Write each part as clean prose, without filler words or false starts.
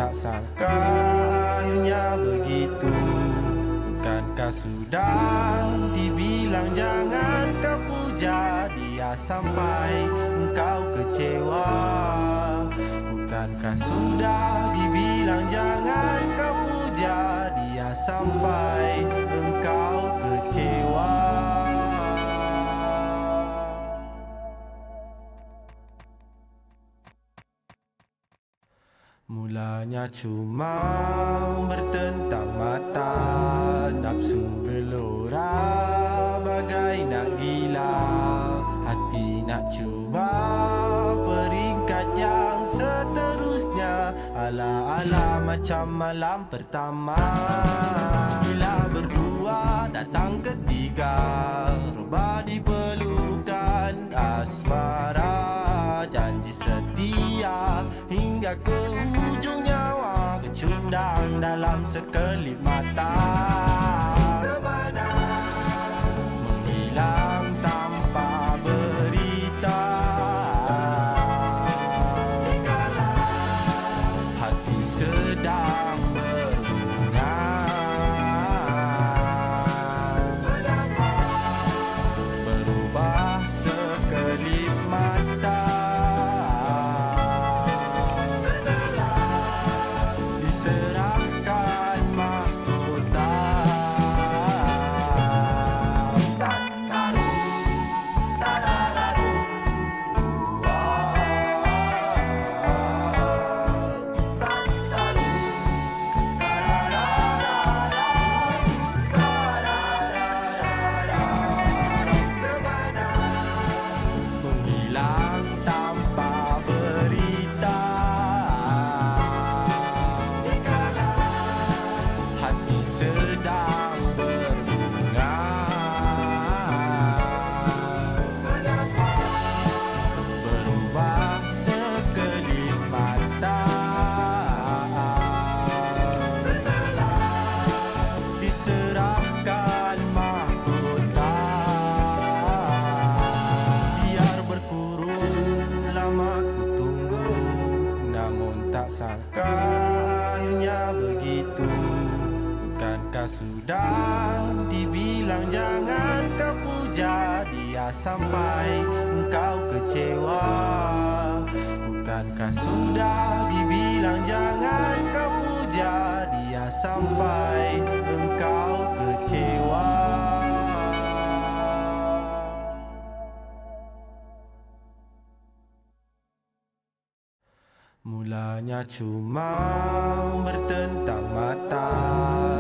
tak sangka akhirnya begitu. Bukankah sudah dibilang jangan kau puja dia sampai engkau kecewa? Bukankah sudah dibilang jangan kau puja dia sampai engkau kecewa? Mulanya cuma bertentang mata, nafsu gelora bagai nak gila. Hati nak cuba peringkat yang seterusnya, ala-ala macam malam pertama. Bila berdua datang ketiga, rubah di pelukan asmara. Janji setia hingga ke ujung nyawa, kecundang dalam sekelip mata. Ke mana menghilang tanpa berita, dikala hati sedang berbunga. Mengapa berubah sekelip mata, diserahkan mahkota. Menghilang tanpa berita, dikala hati sedang berbunga. Mengapa berubah sekelip mata, setelah diserahkan mahkota. Biar berkurung lama ku tunggu, namun tak sangka akhirnya begitu. Bukankah sudah dibilang jangan kau puja dia sampai engkau kecewa? Bukankah sudah dibilang jangan kau puja dia sampai engkau kecewa? Mulanya cuma bertentang mata,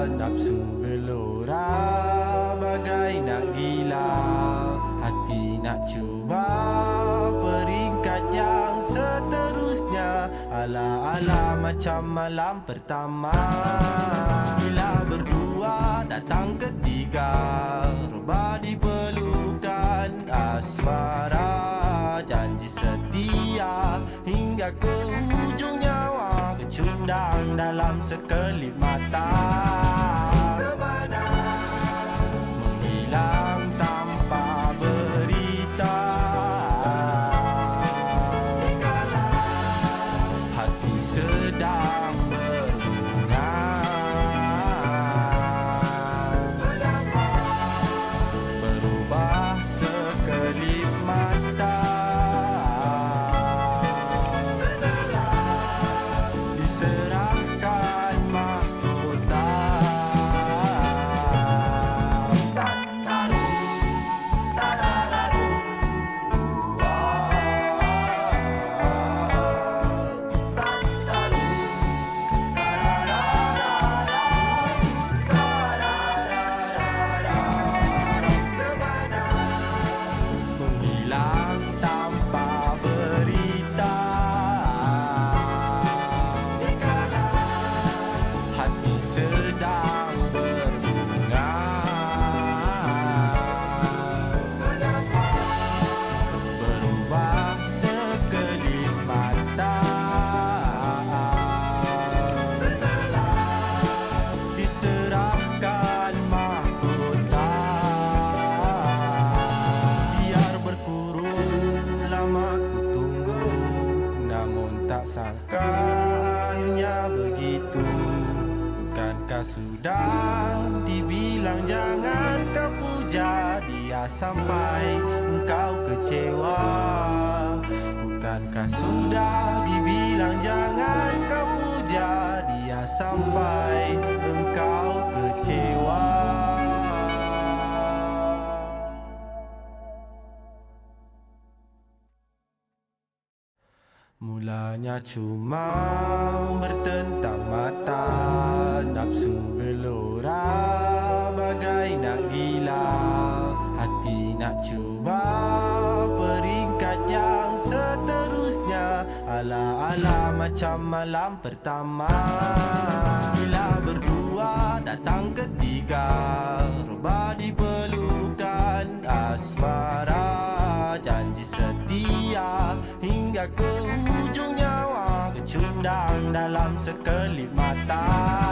nafsu gelora bagai nak gila. Hati nak cuba peringkat yang seterusnya, ala-ala macam malam pertama. Bila berdua datang ketiga, rubah di pelukan asmara. Janji setia hingga ke ujung nyawa, kecundang dalam sekelip mata. Ke mana menghilang tanpa berita, dikala hati sedang berbunga. Mengapa berubah sekelip mata, setelah diserahkan mahkota. Bukankah sudah dibilang jangan kau puja dia sampai engkau kecewa? Bukankah sudah dibilang jangan kau puja dia sampai engkau kecewa? Mulanya cuma bertentang mata, nafsu gelora bagai nak gila. Hati nak cuba peringkat yang seterusnya, ala-ala macam malam pertama. Bila berdua datang ketiga, roba di pelukan asmara. Janji setia hingga ke ujung nyawa, kecundang dalam sekelip mata.